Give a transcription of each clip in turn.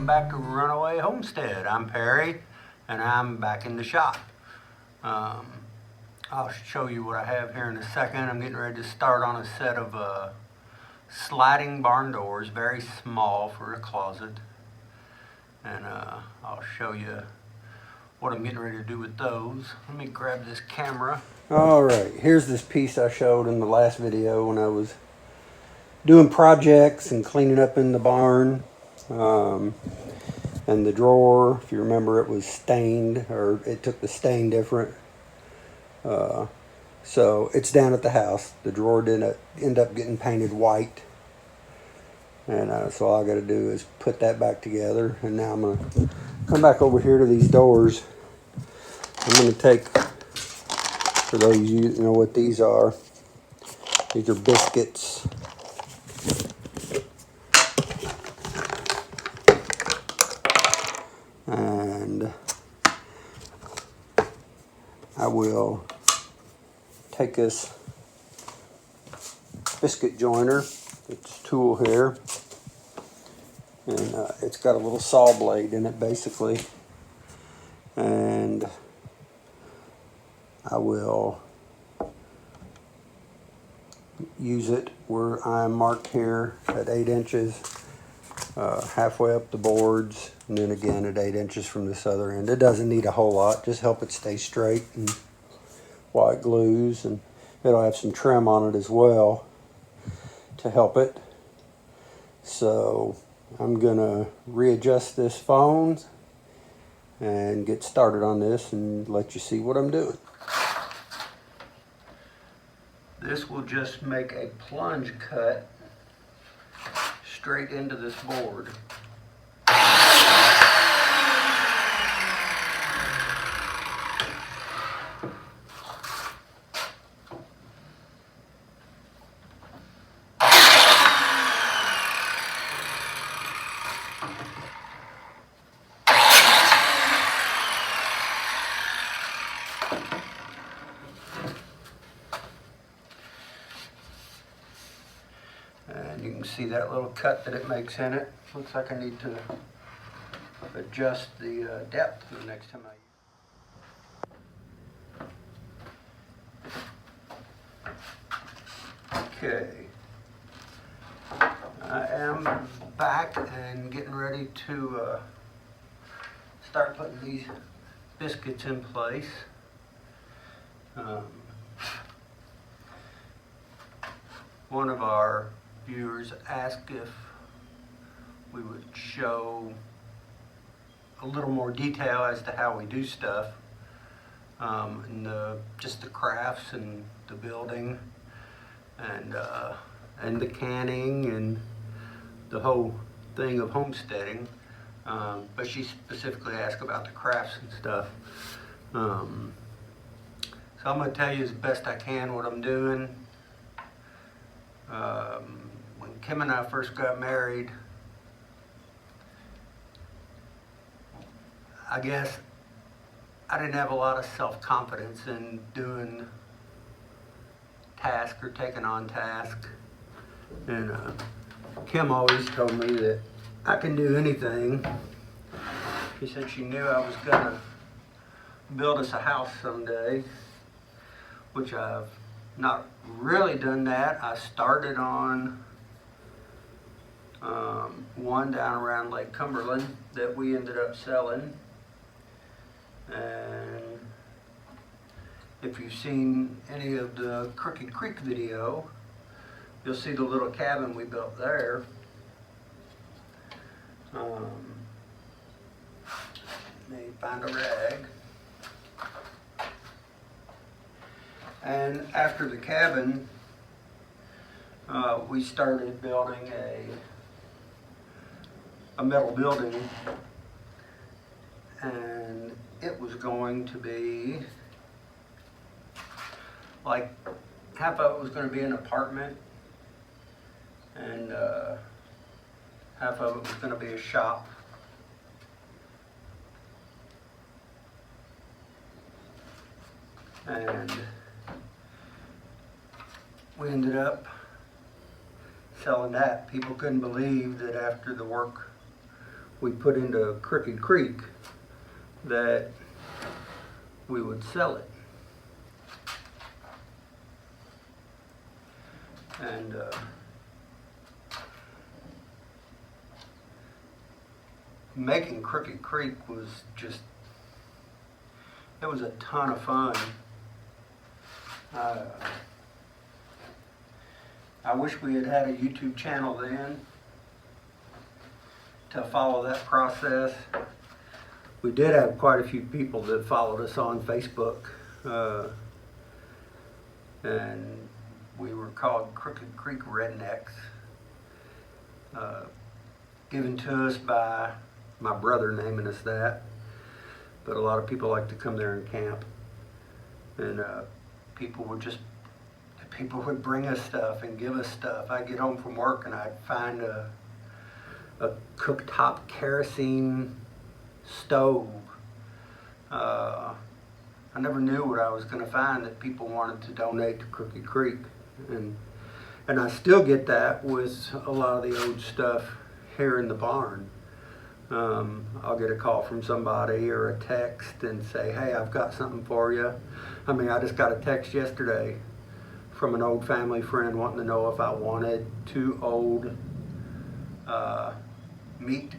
welcome back to Runaway Homestead. I'm Perry, and I'm back in the shop. I'll show you what I have here in a second. I'm getting ready to start on a set of sliding barn doors, very small for a closet. And I'll show you what I'm getting ready to do with those. Let me grab this camera. Alright, here's this piece I showed in the last video when I was doing projects and cleaning up in the barn. And the drawer, if you remember, it was stained, or it took the stain different. So it's down at the house. The drawer didn't end up getting painted white. And so all I got to do is put that back together. And now I'm going to come back over here to these doors. I'm going to take, for those of you that know what these are biscuits. And I will take this biscuit joiner, it's a tool here, and it's got a little saw blade in it basically, and I will use it where I'm marked here at 8 inches, halfway up the boards, and then again at 8 inches from this other end. It doesn't need a whole lot, just help it stay straight and while it glues, and it'll have some trim on it as well to help it. So I'm gonna readjust this phone and get started on this and let you see what I'm doing. This will just make a plunge cut straight into this board. And you can see that little cut that it makes in it. Looks like I need to adjust the depth the next time Okay. I am back and getting ready to start putting these biscuits in place. One of our viewers asked if we would show a little more detail as to how we do stuff, and just the crafts and the building and the canning and the whole thing of homesteading, but she specifically asked about the crafts and stuff. So I'm going to tell you as best I can what I'm doing. When Kim and I first got married, I guess I didn't have a lot of self-confidence in doing task or taking on task, and Kim always told me that I can do anything. She said she knew I was gonna build us a house someday, which I've not really done that. I started on one down around Lake Cumberland that we ended up selling, and if you've seen any of the Crooked Creek video, you'll see the little cabin we built there. Let me find a rag. And after the cabin, we started building a metal building, and it was going to be like half of it was going to be an apartment, and half of it was going to be a shop. And we ended up selling that. People couldn't believe that after the work we put into Crooked Creek that we would sell it. And making Crooked Creek was just, it was a ton of fun. I wish we had had a YouTube channel then to follow that process. We did have quite a few people that followed us on Facebook, and we were called Crooked Creek Rednecks, given to us by my brother naming us that. But a lot of people like to come there and camp, and people would bring us stuff and give us stuff. I'd get home from work and I'd find a cooktop kerosene stove. I never knew what I was going to find that people wanted to donate to Crooked Creek, and I still get that with a lot of the old stuff here in the barn. I'll get a call from somebody or a text and say, hey, I've got something for you. I mean, I just got a text yesterday from an old family friend wanting to know if I wanted 2 old meat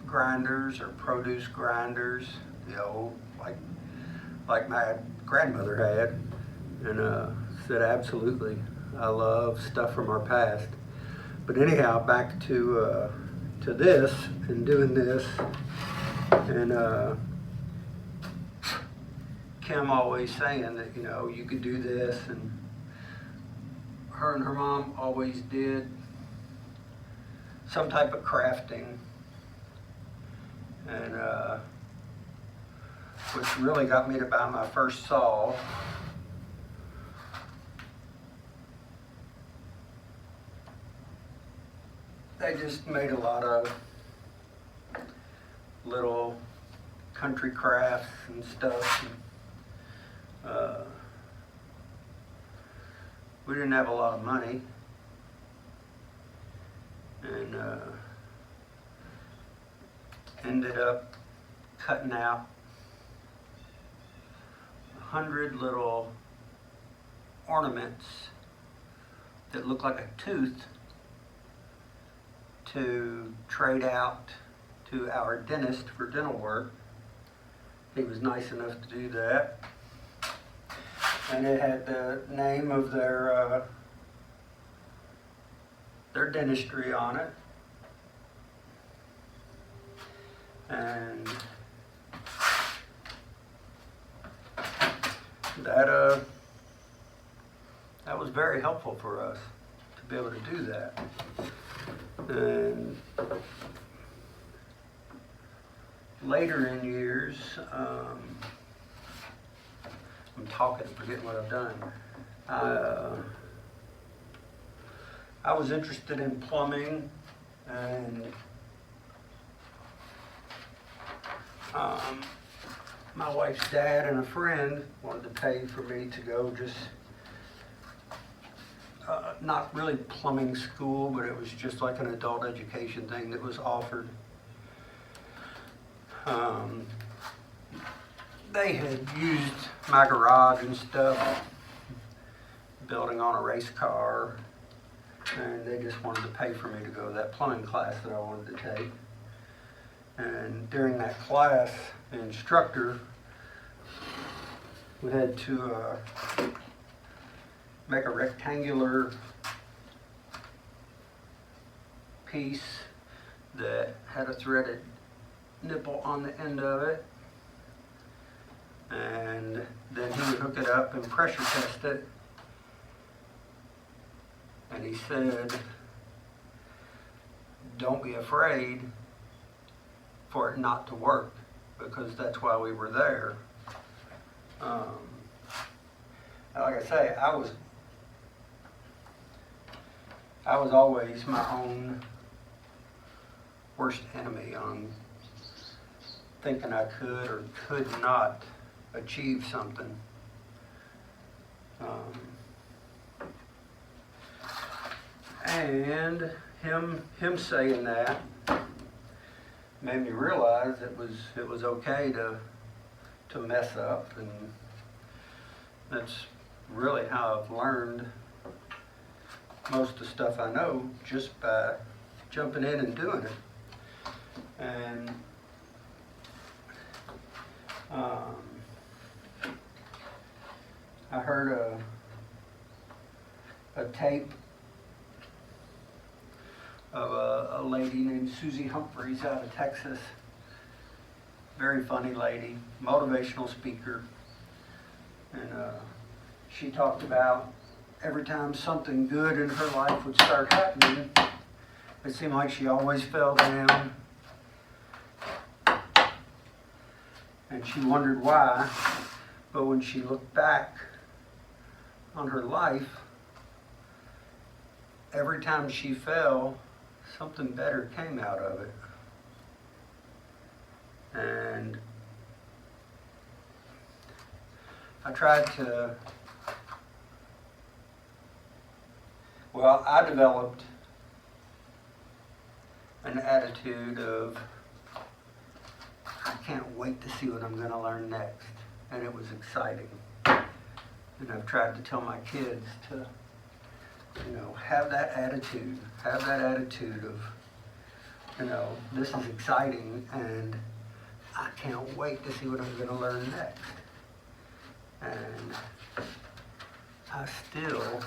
grinders or produce grinders, the old, like my grandmother had, and said absolutely. I love stuff from our past. But anyhow, back to this and doing this, and Kim always saying that, you know, you could do this, and her and her mom always did some type of crafting, and which really got me to buy my first saw. They just made a lot of little country crafts and stuff. We didn't have a lot of money, and ended up cutting out 100 little ornaments that look like a tooth to trade out to our dentist for dental work. He was nice enough to do that. And it had the name of their dentistry on it. And that was very helpful for us to be able to do that. And later in years, I'm talking, forgetting what I've done. I was interested in plumbing, and my wife's dad and a friend wanted to pay for me to go just, not really plumbing school, but it was just like an adult education thing that was offered. They had used my garage and stuff, building on a race car, and they just wanted to pay for me to go to that plumbing class that I wanted to take. And during that class, the instructor, we had to make a rectangular piece that had a threaded nipple on the end of it, and then he would hook it up and pressure test it. And he said, don't be afraid for it not to work, because that's why we were there. Like I say, I was always my own worst enemy on thinking I could or could not achieve something. And him saying that made me realize it was okay to mess up, and that's really how I've learned most of the stuff I know, just by jumping in and doing it. And I heard a tape of a lady named Susie Humphreys out of Texas. Very funny lady, motivational speaker. And she talked about every time something good in her life would start happening, it seemed like she always fell down. And she wondered why. But when she looked back on her life, every time she fell, something better came out of it. And I tried to, well, I developed an attitude of, I can't wait to see what I'm going to learn next. And it was exciting. And I've tried to tell my kids to, have that attitude of, this is exciting and I can't wait to see what I'm going to learn next. And I still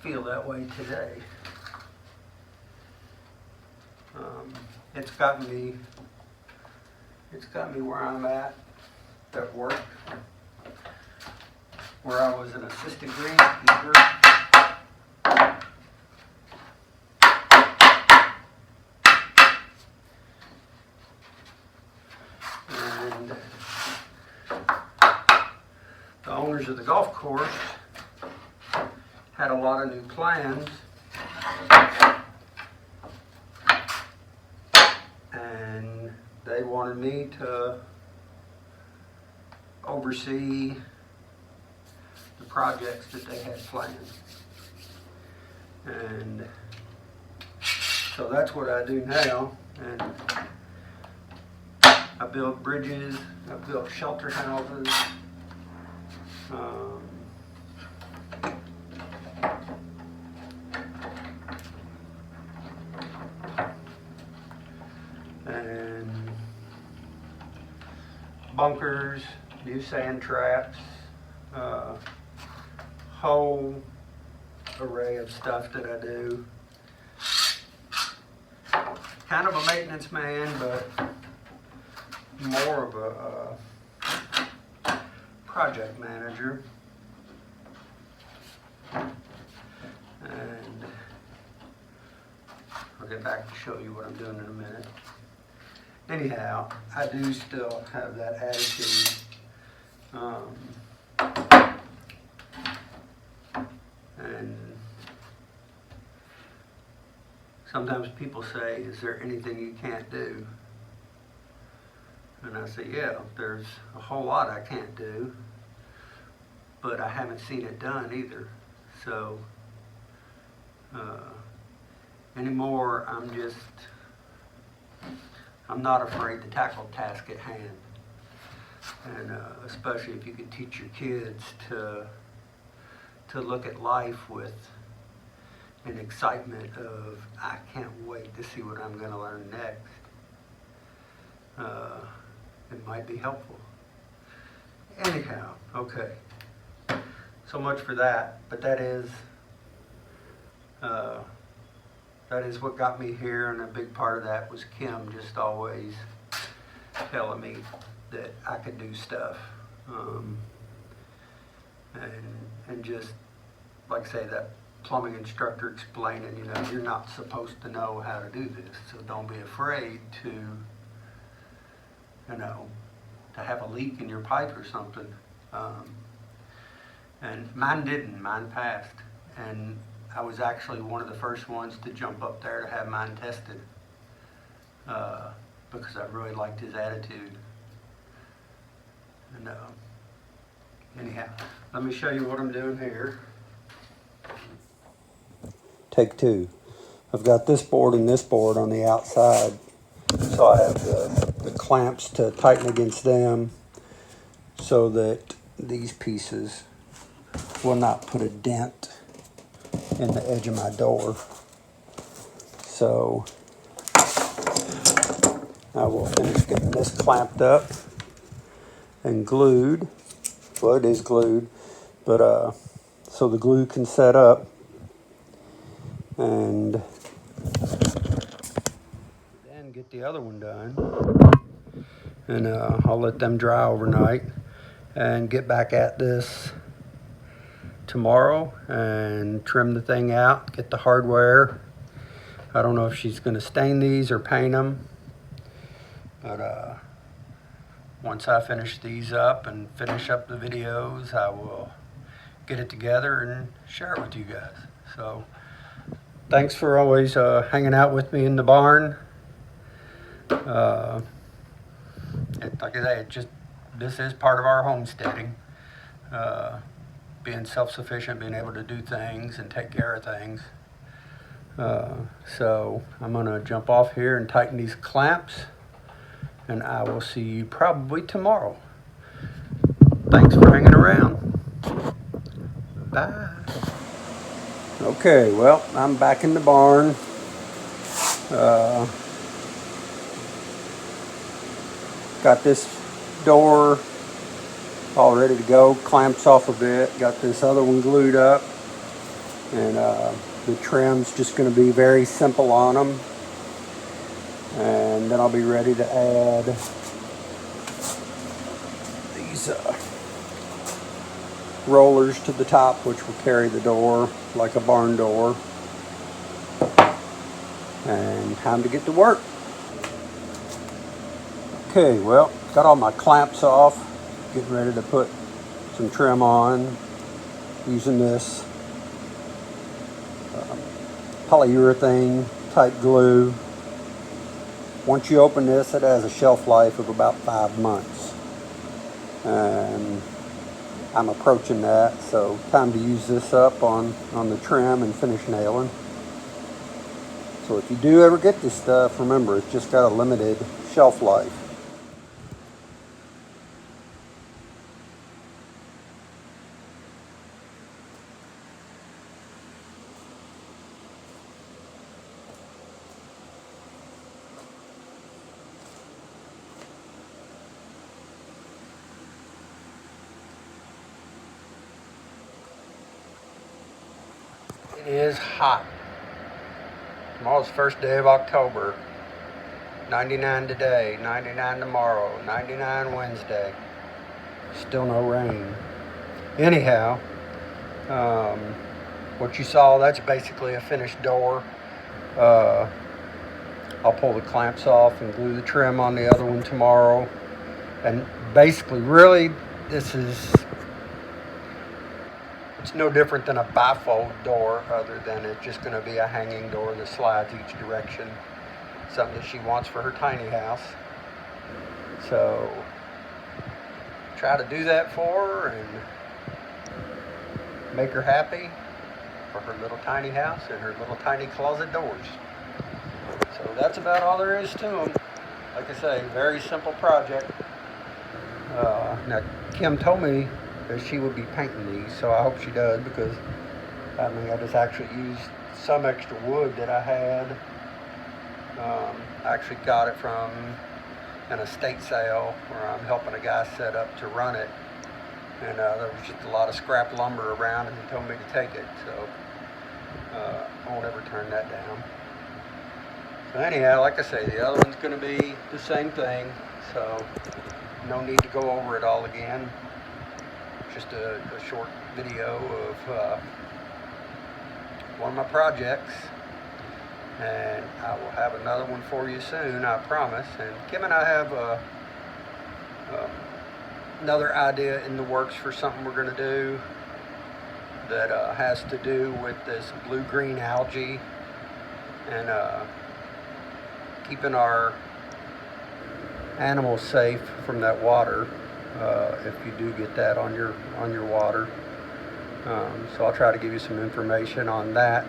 feel that way today. It's got me where I'm at work, where I was an assistant greenskeeper. And the owners of the golf course had a lot of new plans, and they wanted me to oversee the projects that they had planned. And so that's what I do now. And I build bridges, I built shelter houses, and bunkers, new sand traps, whole array of stuff that I do. Kind of a maintenance man, but more of a project manager. And I'll get back to show you what I'm doing in a minute. Anyhow, I do still have that attitude. And sometimes people say, is there anything you can't do? And I say, yeah, there's a whole lot I can't do, but I haven't seen it done either. So anymore, I'm not afraid to tackle the task at hand. And especially if you can teach your kids to look at life with an excitement of, I can't wait to see what I'm going to learn next. It might be helpful. Anyhow, okay. So much for that. But that is what got me here, and a big part of that was Kim just always telling me that I could do stuff. And just, like I say, that plumbing instructor explaining, you're not supposed to know how to do this, so don't be afraid to have a leak in your pipe or something. And mine didn't, mine passed. And I was actually one of the first ones to jump up there to have mine tested, because I really liked his attitude. And anyhow, let me show you what I'm doing here. Take two. I've got this board and this board on the outside, so I have the clamps to tighten against them so that these pieces will not put a dent in the edge of my door. So I will finish getting this clamped up and glued. Well, it is glued, but so the glue can set up, and then get the other one done. And I'll let them dry overnight and get back at this tomorrow and trim the thing out, get the hardware. I don't know if she's going to stain these or paint them, but once I finish these up and finish up the videos, I will get it together and share it with you guys. So thanks for always hanging out with me in the barn. Like I say, this is part of our homesteading. Being self-sufficient, being able to do things and take care of things. So I'm gonna jump off here and tighten these clamps, and I will see you probably tomorrow. Thanks for hanging around. Bye. Okay, well, I'm back in the barn. Got this door all ready to go, clamps off a bit. Got this other one glued up, and the trim's just going to be very simple on them. And then I'll be ready to add these rollers to the top, which will carry the door like a barn door. And time to get to work. Okay, well, got all my clamps off. Getting ready to put some trim on using this polyurethane type glue. Once you open this, it has a shelf life of about 5 months. And I'm approaching that, so time to use this up on the trim and finish nailing. So if you do ever get this stuff, remember, it's just got a limited shelf life. It is hot. Tomorrow's the first day of October. 99 today, 99 tomorrow, 99 Wednesday. Still no rain. Anyhow, what you saw, that's basically a finished door. I'll pull the clamps off and glue the trim on the other one tomorrow. And basically, really, it's no different than a bifold door, other than it's just going to be a hanging door that slides each direction. Something that she wants for her tiny house. So try to do that for her and make her happy for her little tiny house and her little tiny closet doors. So that's about all there is to them. Like I say, very simple project. Now Kim told me that she would be painting these, so I hope she does, because I just actually used some extra wood that I had. I actually got it from an estate sale where I'm helping a guy set up to run it, and there was just a lot of scrap lumber around, and he told me to take it, so I won't ever turn that down. So anyhow, like I say, the other one's going to be the same thing, so no need to go over it all again. Just a short video of one of my projects, and I will have another one for you soon, I promise. And Kim and I have another idea in the works for something we're going to do that has to do with this blue-green algae and keeping our animals safe from that water. If you do get that on your water. So I'll try to give you some information on that.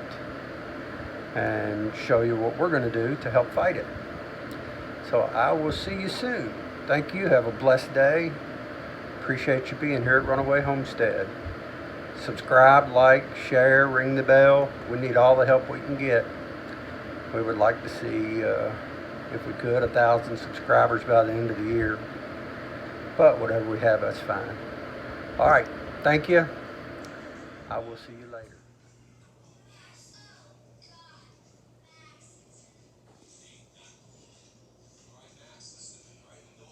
and show you what we're going to do to help fight it. So I will see you soon. Thank you. Have a blessed day. Appreciate you being here at Runaway Homestead. Subscribe, like, share, ring the bell. We need all the help we can get. We would like to see, if we could, 1,000 subscribers by the end of the year. But whatever we have, that's fine. All right. Thank you. I will see you later.